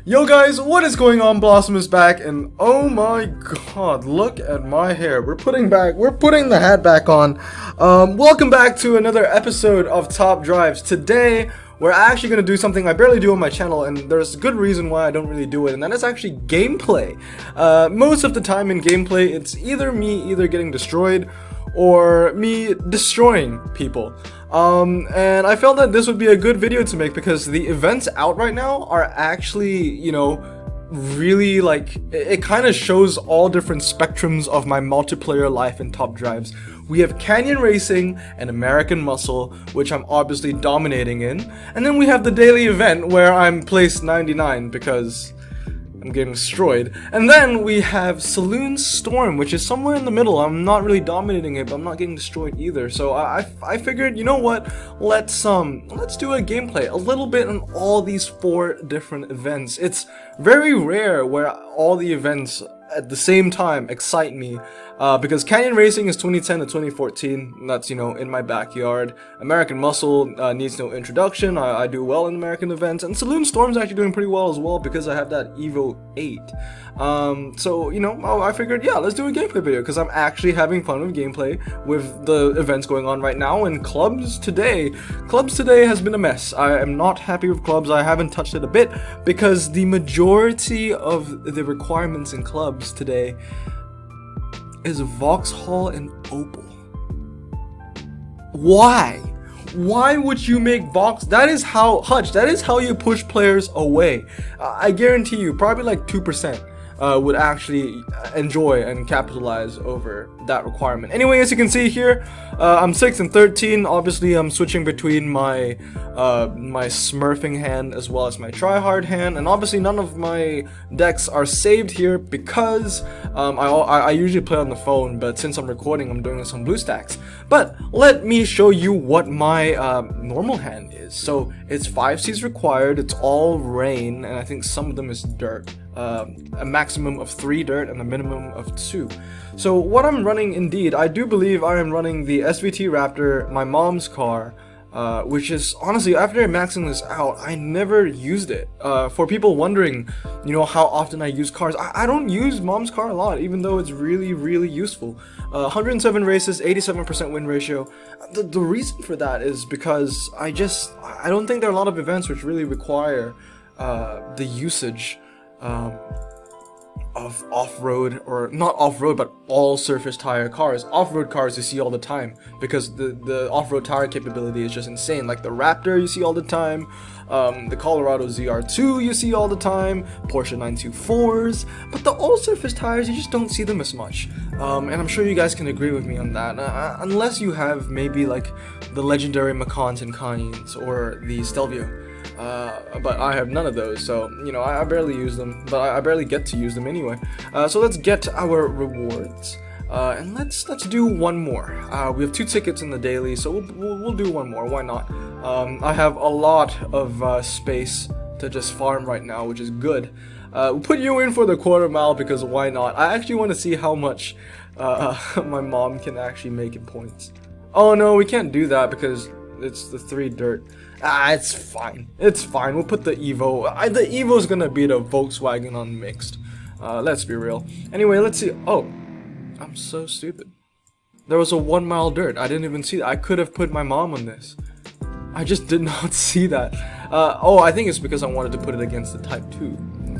Yo guys, what is going on? Blossom is back, and oh my god, look at my hair. We're putting the hat back on. Welcome back to another episode of Top Drives. Today, we're actually going to do something I barely do on my channel, and there's a good reason why I don't really do it, and that is actually gameplay. Most of the time in gameplay, it's either me getting destroyed, or me destroying people. And I felt that this would be a good video to make because the events out right now are actually, really like, it kind of shows all different spectrums of my multiplayer life in Top Drives. We have Canyon Racing and American Muscle, which I'm obviously dominating in, and then we have the daily event where I'm placed 99 because I'm getting destroyed. And then we have Saloon Storm, which is somewhere in the middle. I'm not really dominating it, but I'm not getting destroyed either. So I figured, you know what? Let's do a gameplay, a little bit on all these 4 different events. It's very rare where all the events at the same time excite me, because Canyon Racing is 2010 to 2014, and that's, in my backyard. American Muscle needs no introduction. I do well in American events, and Saloon Storm's actually doing pretty well as well because I have that Evo 8. So, I figured, yeah, let's do a gameplay video because I'm actually having fun with gameplay with the events going on right now. And Clubs today has been a mess. I am not happy with Clubs. I haven't touched it a bit because the majority of the requirements in Clubs today is Vauxhall and Opel. Why? Why would you make Vox? That is how you push players away. I guarantee you, probably like 2% would actually enjoy and capitalize over that requirement. Anyway, as you can see here, I'm 6 and 13. Obviously, I'm switching between my my smurfing hand as well as my tryhard hand, and obviously none of my decks are saved here because I usually play on the phone, but since I'm recording, I'm doing this on BlueStacks. But let me show you what my normal hand is. So it's 5 Cs required. It's all rain, and I think some of them is dirt. A maximum of 3 dirt and a minimum of 2. So what I'm running, indeed, I do believe I am running the SVT Raptor, my mom's car, which is, honestly, after maxing this out, I never used it. For people wondering, how often I use cars, I don't use mom's car a lot, even though it's really, really useful. 107 races, 87% win ratio. The reason for that is because I don't think there are a lot of events which really require the usage of off-road, or not off-road, but all surface tire cars. Off-road cars you see all the time because the off-road tire capability is just insane. Like the Raptor you see all the time, the Colorado ZR2 you see all the time, Porsche 924s, but the all-surface tires, you just don't see them as much. And I'm sure you guys can agree with me on that, unless you have maybe like the legendary Macans and Cayennes or the Stelvio. But I have none of those, so I barely use them, but I barely get to use them anyway. So let's get our rewards, and let's do one more. We have 2 tickets in the daily, so we'll do one more. Why not? I have a lot of space to just farm right now, which is good. We'll put you in for the quarter mile because why not? I actually want to see how much my mom can actually make in points. Oh no, we can't do that because it's the 3 dirt. It's fine. It's fine. We'll put the Evo. The Evo's gonna beat a Volkswagen on mixed. Let's be real. Anyway, let's see. Oh, I'm so stupid. There was a 1 mile dirt. I didn't even see that. I could have put my mom on this. I just did not see that. Oh, I think it's because I wanted to put it against the Type 2.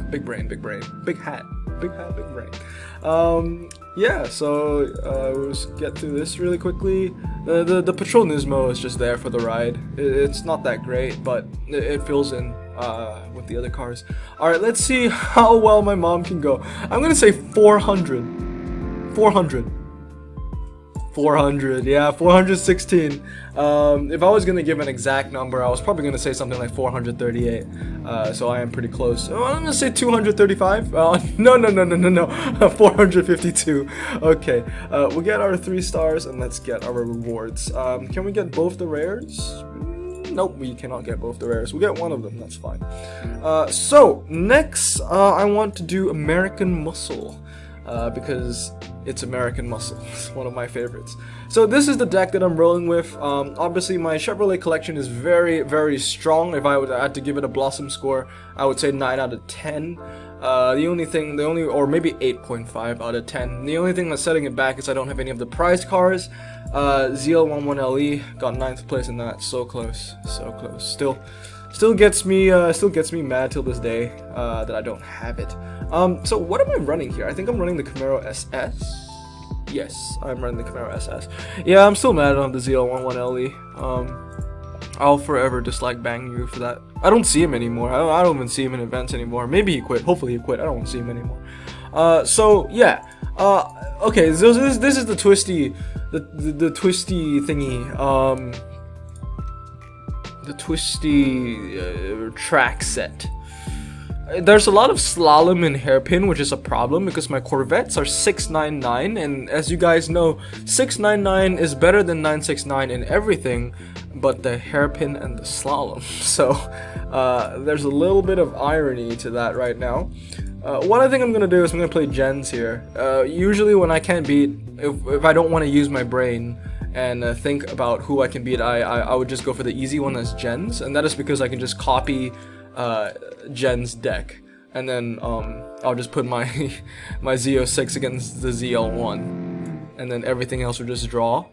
Big brain, big brain. Big hat. Big hat, big brain. Yeah, so we'll just get through this really quickly. The Patrol Nismo is just there for the ride. It's not that great, but it fills in with the other cars. Alright, let's see how well my mom can go. I'm gonna say 400. 400, yeah, 416. If I was gonna give an exact number, I was probably gonna say something like 438. So I am pretty close. Oh, I'm gonna say 235. No, 452. Okay, we'll get our 3 stars and let's get our rewards. Can we get both the rares? Nope, we cannot get both the rares. We'll get one of them, that's fine. So next, I want to do American Muscle. Because it's American Muscle. It's one of my favorites. So this is the deck that I'm rolling with. Obviously my Chevrolet collection is very, very strong. If I had to give it a Blossom score, I would say 9 out of 10. Or maybe 8.5 out of 10. The only thing that's setting it back is I don't have any of the prize cars. ZL11LE got 9th place in that. So close, so close. Still gets me mad till this day that I don't have it. So what am I running here? I think I'm running the Camaro SS. Yes, I'm running the Camaro SS. Yeah, I'm still mad on the ZL11LE. I'll forever dislike Bang You for that. I don't see him anymore. I don't even see him in events anymore. Maybe he quit. Hopefully he quit. I don't see him anymore. So yeah. Okay. So this is the twisty, the twisty thingy. The twisty track set. There's a lot of slalom and hairpin, which is a problem because my Corvettes are 699, and as you guys know, 699 is better than 969 in everything but the hairpin and the slalom. So there's a little bit of irony to that right now. What I think I'm gonna do is I'm gonna play gens here. Usually when I can't beat, if I don't want to use my brain and think about who I can beat, I would just go for the easy one as gens, and that is because I can just copy Jen's deck, and then I'll just put my my Z06 against the ZL1, and then everything else would just draw,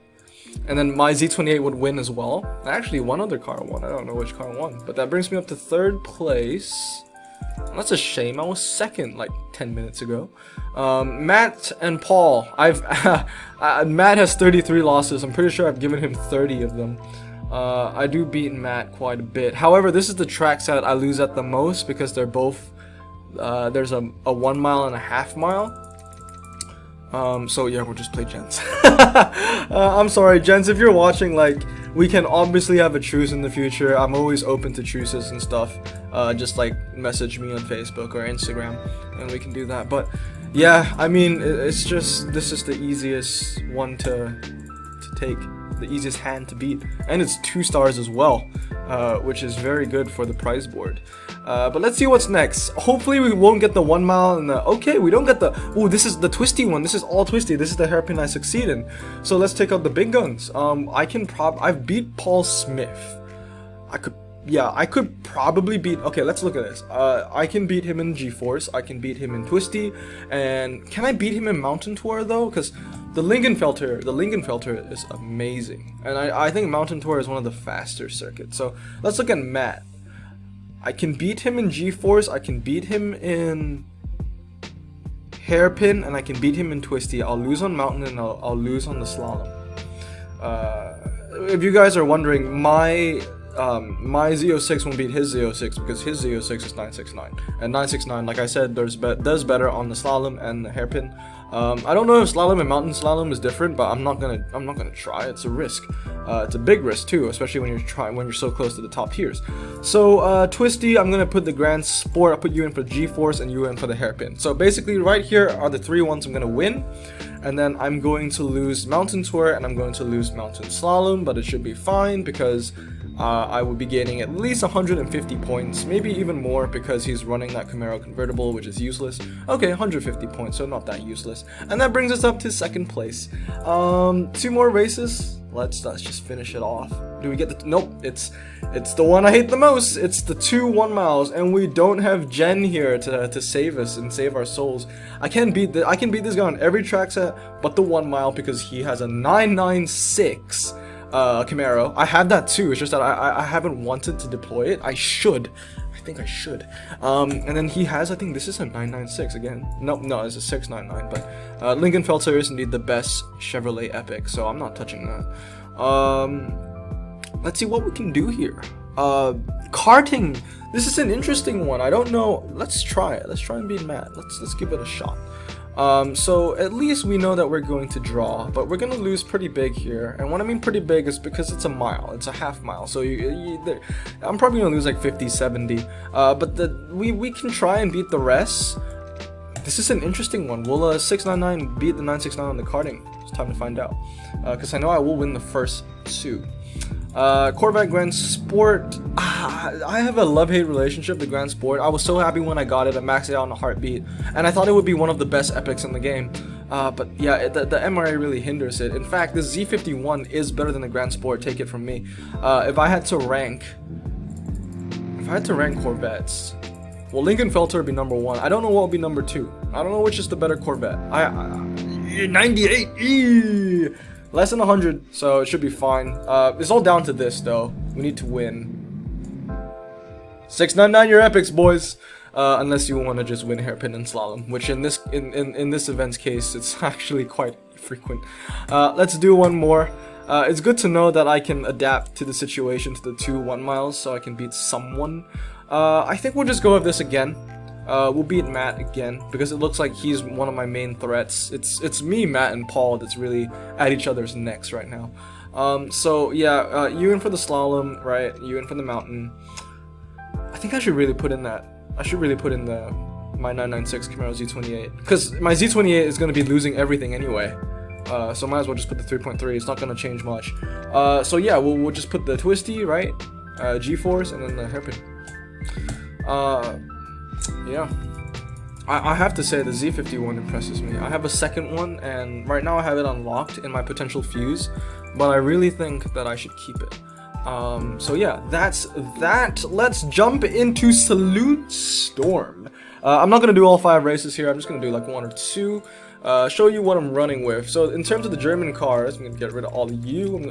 and then my Z28 would win as well. Actually, one other car won. I don't know which car won, but that brings me up to 3rd place. That's a shame. I was 2nd like 10 minutes ago. Matt and Paul. Matt has 33 losses. I'm pretty sure I've given him 30 of them. I do beat Matt quite a bit. However, this is the track set I lose at the most because they're both, there's a 1 mile and a half mile. So yeah, we'll just play gens. I'm sorry, gens, if you're watching, like, we can obviously have a truce in the future. I'm always open to truces and stuff. Just like message me on Facebook or Instagram and we can do that. But yeah, I mean, it's just, this is the easiest one to take. The easiest hand to beat, and it's 2 stars as well, which is very good for the prize board. But let's see what's next. Hopefully we won't get the 1 mile and the, okay, we don't get the, oh, this is the twisty one. This is all twisty. This is the hairpin I succeed in. So let's take out the big guns. I've beat Paul Smith. I could probably beat, okay, let's look at this. I can beat him in G-Force, I can beat him in Twisty, and can I beat him in Mountain Tour though? Because the Lingenfelter is amazing, and I think Mountain Tour is one of the faster circuits. So let's look at Matt. I can beat him in G-Force, I can beat him in Hairpin, and I can beat him in Twisty. I'll lose on Mountain and I'll lose on the Slalom. If you guys are wondering, my Z06 won't beat his Z06 because his Z06 is 969, and 969, like I said, does better on the slalom and the hairpin. I don't know if slalom and mountain slalom is different, but I'm not gonna try. It's a risk. It's a big risk too, especially when you're so close to the top tiers. So Twisty, I'm gonna put the Grand Sport. I'll put you in for G-Force and you in for the hairpin. So basically, right here are the 3 ones I'm gonna win, and then I'm going to lose Mountain Tour and I'm going to lose Mountain Slalom, but it should be fine because I will be gaining at least 150 points, maybe even more, because he's running that Camaro convertible, which is useless. Okay, 150 points, so not that useless. And that brings us up to 2nd place. 2 more races. Let's just finish it off. Do we get the, nope, it's the one I hate the most. It's the 2 1 miles, and we don't have Jen here to save us and save our souls. I can beat this guy on every track set but the 1 mile because he has a 996 Camaro. I have that too. It's just that I haven't wanted to deploy it. I think I should. And then he has, I think this is a 996 again. No, it's a 699. But Lingenfelter is indeed the best Chevrolet Epic, so I'm not touching that. Let's see what we can do here. Karting. This is an interesting one. I don't know. Let's try it. Let's try and beat Matt. Let's give it a shot. So at least we know that we're going to draw, but we're going to lose pretty big here. And what I mean pretty big is because it's a mile, it's a half mile. So I'm probably going to lose like 50, 70. But we can try and beat the rest. This is an interesting one. Will 699 beat the 969 on the karting? It's time to find out. Because I know I will win the first 2. Corvette Grand Sport. I have a love-hate relationship with Grand Sport. I was so happy when I got it. I maxed it out in a heartbeat, and I thought it would be one of the best epics in the game. But yeah, the MRA really hinders it. In fact, the Z51 is better than the Grand Sport. Take it from me. If I had to rank Corvettes, well, Lincoln Felter would be number 1. I don't know what would be number 2. I don't know which is the better Corvette. 98. Less than 100, so it should be fine. It's all down to this, though. We need to win. 699 your epics, boys. Unless you want to just win hairpin and slalom, which in this event's case, it's actually quite frequent. Let's do one more. It's good to know that I can adapt to the situation to the 2 1 miles, so I can beat someone. I think we'll just go with this again. We'll beat Matt again because it looks like he's one of my main threats. It's me, Matt, and Paul that's really at each other's necks right now. So yeah, you in for the slalom, right? You in for the mountain. I think I should really put in that. I should really put in my 996 Camaro Z28 because my Z28 is going to be losing everything anyway. So might as well just put the 3.3. It's not going to change much. So yeah, we'll just put the twisty, right? G-force and then the hairpin. Yeah, I have to say the Z51 impresses me. I have a second one, and right now I have it unlocked in my potential fuse, but I really think that I should keep it. So yeah, that's that. Let's jump into Salute Storm. I'm not gonna do all 5 races here. I'm just gonna do like 1 or 2. Show you what I'm running with. So in terms of the German cars, I'm gonna get rid of all of you.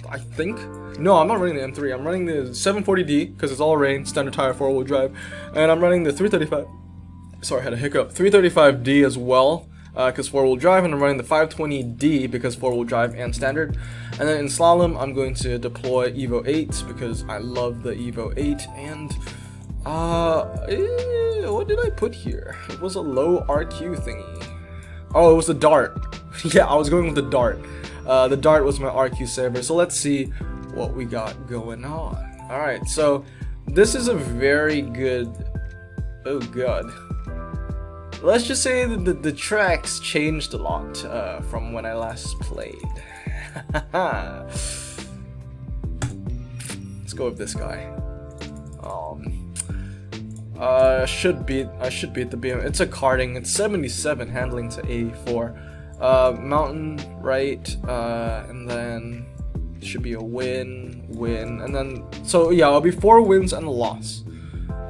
I think. No, I'm not running the M3. I'm running the 740D because it's all rain, standard tire, 4-wheel drive, and I'm running the 335. Sorry, I had a hiccup. 335D as well because 4-wheel drive, and I'm running the 520D because 4-wheel drive and standard. And then in slalom, I'm going to deploy Evo 8 because I love the Evo 8. And what did I put here? It was a low RQ thingy. Oh, it was the Dart. Yeah, I was going with the Dart. The Dart was my RQ saver. So let's see what we got going on. Alright, so this is a very good... Oh god. Let's just say that the tracks changed a lot from when I last played. Let's go with this guy. I should beat the BM. It's a karting. It's 77 handling to 84. Mountain, right? And then it should be a win, and then so yeah, I'll be 4 wins and a loss.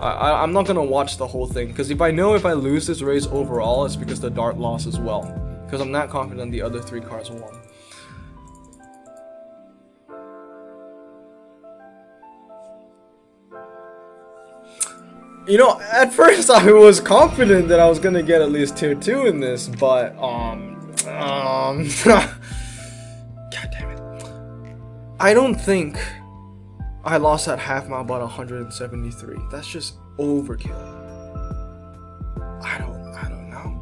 I'm not gonna watch the whole thing because if I lose this race overall, it's because the Dart lost as well. Because I'm not confident the other 3 cars won. You know, at first I was confident that I was gonna get at least tier 2 in this, but god damn it. I don't think I lost that half mile by 173. That's just overkill. I don't know.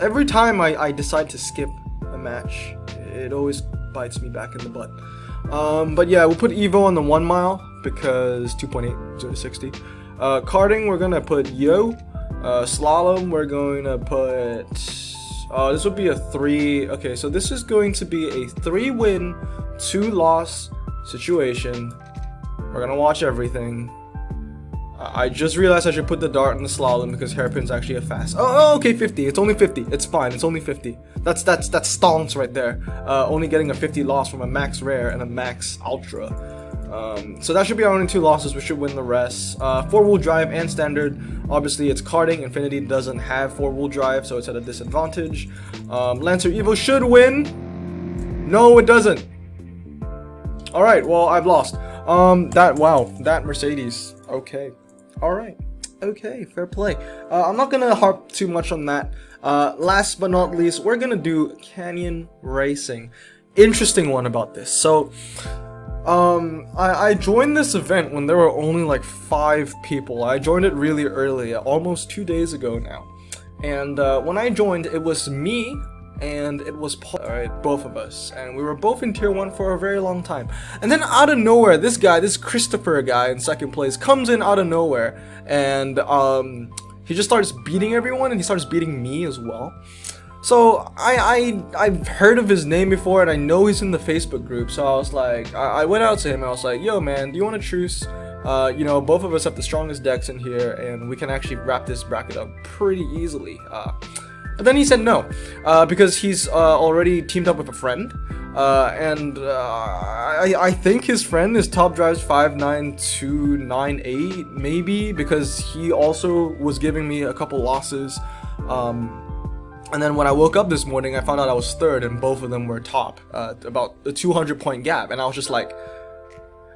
Every time I decide to skip a match, it always bites me back in the butt. But yeah, we'll put Evo on the 1 mile because 2.8, 0 to 60. Karting, we're gonna put Yo. Slalom, we're going to put... this would be a 3... Okay, so this is going to be a 3-win, 2-loss situation. We're gonna watch everything. I just realized I should put the Dart in the slalom because hairpin's actually a fast. Oh, okay, 50. It's only 50. It's fine. It's only 50. That's stonks right there. Only getting a 50 loss from a max rare and a max ultra. So that should be our only 2 losses. We should win the rest. 4-wheel drive and standard. Obviously, it's karting. Infinity doesn't have 4-wheel drive, so it's at a disadvantage. Lancer Evo should win. No, it doesn't. All right. Well, I've lost. That Mercedes. Okay. All right. Okay. Fair play. I'm not gonna harp too much on that. Last but not least, we're gonna do Canyon Racing. Interesting one about this. So, I joined this event when there were only like 5 people. I joined it really early, almost 2 days ago now. And when I joined, it was me and it was Paul, alright, both of us. And we were both in tier 1 for a very long time. And then out of nowhere, this Christopher guy in 2nd place comes in out of nowhere. And he just starts beating everyone, and he starts beating me as well. So I've heard of his name before, and I know he's in the Facebook group. So I was like, I went out to him and I was like, yo man, do you want a truce? You know, both of us have the strongest decks in here, and we can actually wrap this bracket up pretty easily. But then he said no, because he's already teamed up with a friend, and I think his friend is Top Drives 59298 maybe, because he also was giving me a couple losses. And then when I woke up this morning, I found out I was third, and both of them were top, about a 200-point gap, and I was just like,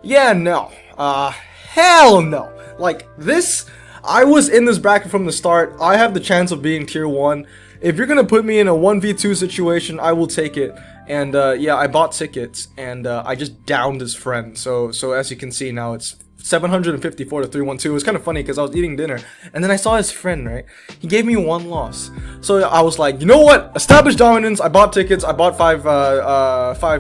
yeah, no, hell no. Like, this, I was in this bracket from the start. I have the chance of being tier 1. If you're gonna put me in a 1v2 situation, I will take it. And yeah, I bought tickets, and I just downed his friend. So as you can see now, it's 754 to 312. It was kind of funny because I was eating dinner, and then I saw his friend, right? He gave me 1 loss. So I was like, you know what? Established dominance. I bought tickets. I bought five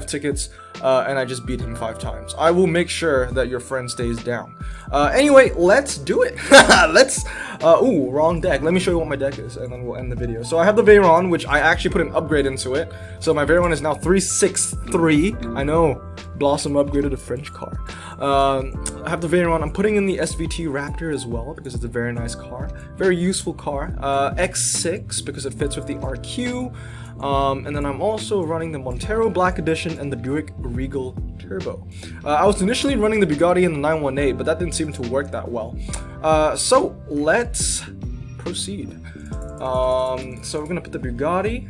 tickets, and I just beat him 5 times. I will make sure that your friend stays down. Anyway, let's do it. Let's, ooh, wrong deck. Let me show you what my deck is, and then we'll end the video. So I have the Veyron, which I actually put an upgrade into it. So my Veyron is now 363. I know, Blossom upgraded a French car. I have the Veyron. I'm putting in the SVT Raptor as well, because it's a very nice car. Very useful car. X6, because it fits with the RQ. And then I'm also running the Montero Black Edition and the Buick Regal Turbo. I was initially running the Bugatti and the 918, but that didn't seem to work that well. So let's proceed. So we're gonna put the Bugatti,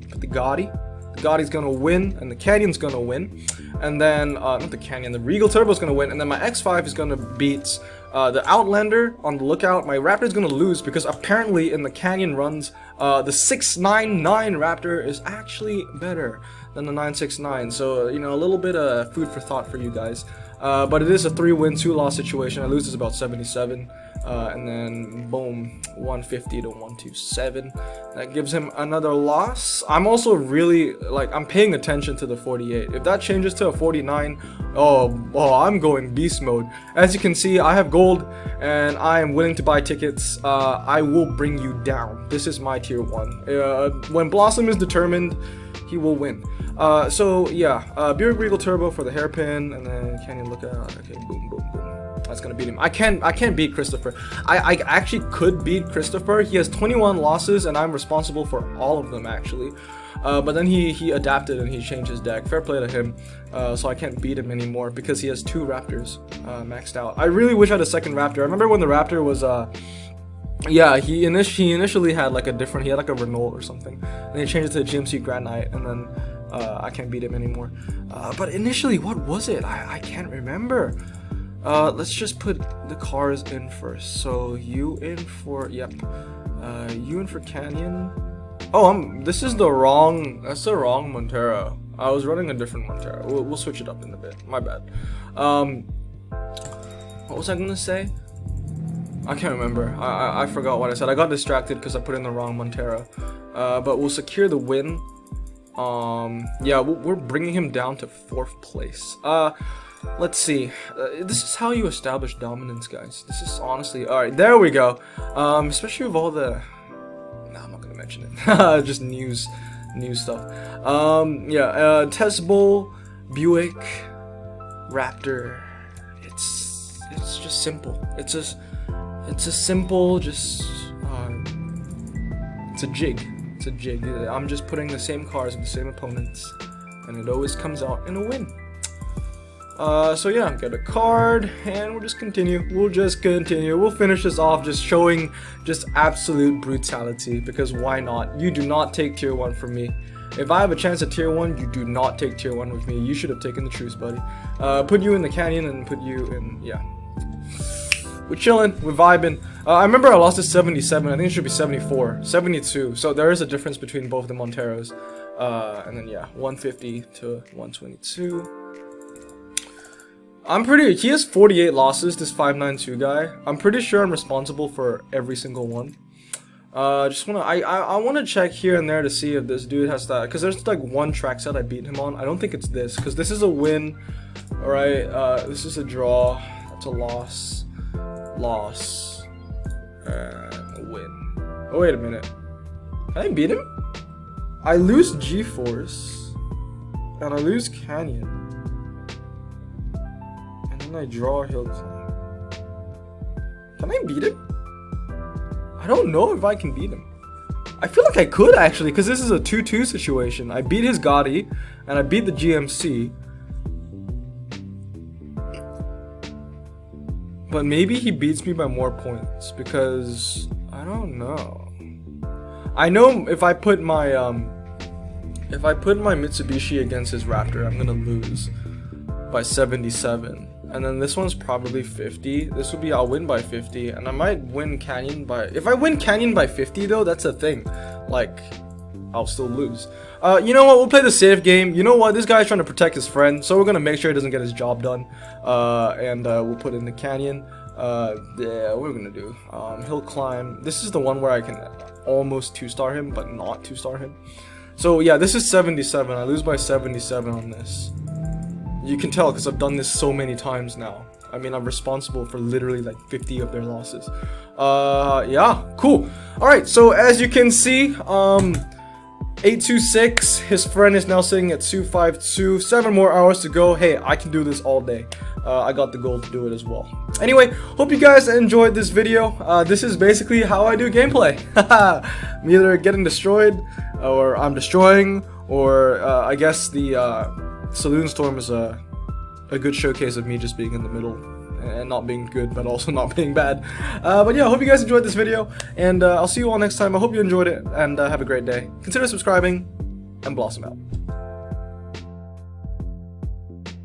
put the Gotti. The Gotti's gonna win, and the Canyon's gonna win. And then, not the Canyon, the Regal Turbo's gonna win, and then my X5 is gonna beat the Outlander on the lookout. My Raptor's gonna lose because apparently in the Canyon runs, the 699 Raptor is actually better than the 969. So, you know, a little bit of food for thought for you guys. But it is a 3-win, 2-loss situation. I lose is about 77. And then, boom, 150 to 127. That gives him another loss. I'm also really, like, I'm paying attention to the 48. If that changes to a 49, oh, I'm going beast mode. As you can see, I have gold, and I am willing to buy tickets. I will bring you down. This is my tier 1. When Blossom is determined, he will win. So, yeah, Buick Regal Turbo for the hairpin, and then Canyon Lookout. Okay, boom, boom, boom. That's gonna beat him. I can't beat Christopher. I actually could beat Christopher. He has 21 losses, and I'm responsible for all of them actually. But then he adapted and he changed his deck. Fair play to him. So I can't beat him anymore because he has 2 Raptors maxed out. I really wish I had a second Raptor. I remember when the Raptor was yeah, he initially had like a different. He had like a Renault or something, and he changed it to the GMC Grand Knight, and then I can't beat him anymore. But initially, what was it? I can't remember. Let's just put the cars in first. So you in for, yep. You in for Canyon. Oh, this is the wrong, that's the wrong Montero. I was running a different Montero. We'll switch it up in a bit. My bad. What was I gonna say? I can't remember. I forgot what I said. I got distracted because I put in the wrong Montero. But we'll secure the win. Yeah, we're bringing him down to 4th place. Let's see. This is how you establish dominance, guys. This is honestly, all right. There we go. Especially with all the, no, I'm not gonna mention it. Just news stuff. Yeah. Test Bowl, Buick, Raptor. It's just simple. It's a simple, just it's a jig. It's a jig. I'm just putting the same cars with the same opponents, and it always comes out in a win. So yeah, get a card, and we'll just continue. We'll finish this off just showing just absolute brutality, because why not? You do not take tier 1 from me. If I have a chance at tier 1, you do not take tier 1 with me. You should have taken the truce, buddy. Put you in the Canyon and put you in, yeah. We're chilling, we're vibing. I remember I lost to 77, I think it should be 74, 72. So there is a difference between both the Monteros. And then yeah, 150 to 122. He has 48 losses, this 592 guy. I'm pretty sure I'm responsible for every single one. I wanna check here and there to see if this dude has that, because there's like one track set I beat him on. I don't think it's this, because this is a win. Alright, this is a draw, that's a loss, and a win. Oh wait a minute, I didn't beat him? I lose G-Force, and I lose Canyon, and then I draw Hill Climb. Can I beat him? I don't know if I can beat him. I feel like I could actually, because this is a 2-2 situation. I beat his Gotti, and I beat the GMC. But maybe he beats me by more points, because I don't know. I know if I put my Mitsubishi against his Raptor, I'm gonna lose by 77. And then this one's probably 50. This will be I'll win by 50, and I might win Canyon by. If I win Canyon by 50 though, that's a thing. Like, I'll still lose. You know what? We'll play the safe game. You know what? This guy's trying to protect his friend, so we're gonna make sure he doesn't get his job done. And we'll put in the Canyon. Yeah, what we're gonna do? Hill Climb. This is the one where I can almost 2-star him, but not 2-star him. So yeah, this is 77. I lose by 77 on this. You can tell because I've done this so many times now. I mean, I'm responsible for literally like 50 of their losses. Yeah, cool. Alright, so as you can see, 826, his friend is now sitting at 252. 7 more hours to go. Hey, I can do this all day. I got the goal to do it as well. Anyway, hope you guys enjoyed this video. This is basically how I do gameplay. I'm either getting destroyed, or I'm destroying, or I guess the Saloon Storm is a good showcase of me just being in the middle and not being good, but also not being bad. But yeah, I hope you guys enjoyed this video, and I'll see you all next time. I hope you enjoyed it, and have a great day. Consider subscribing, and Blossom out.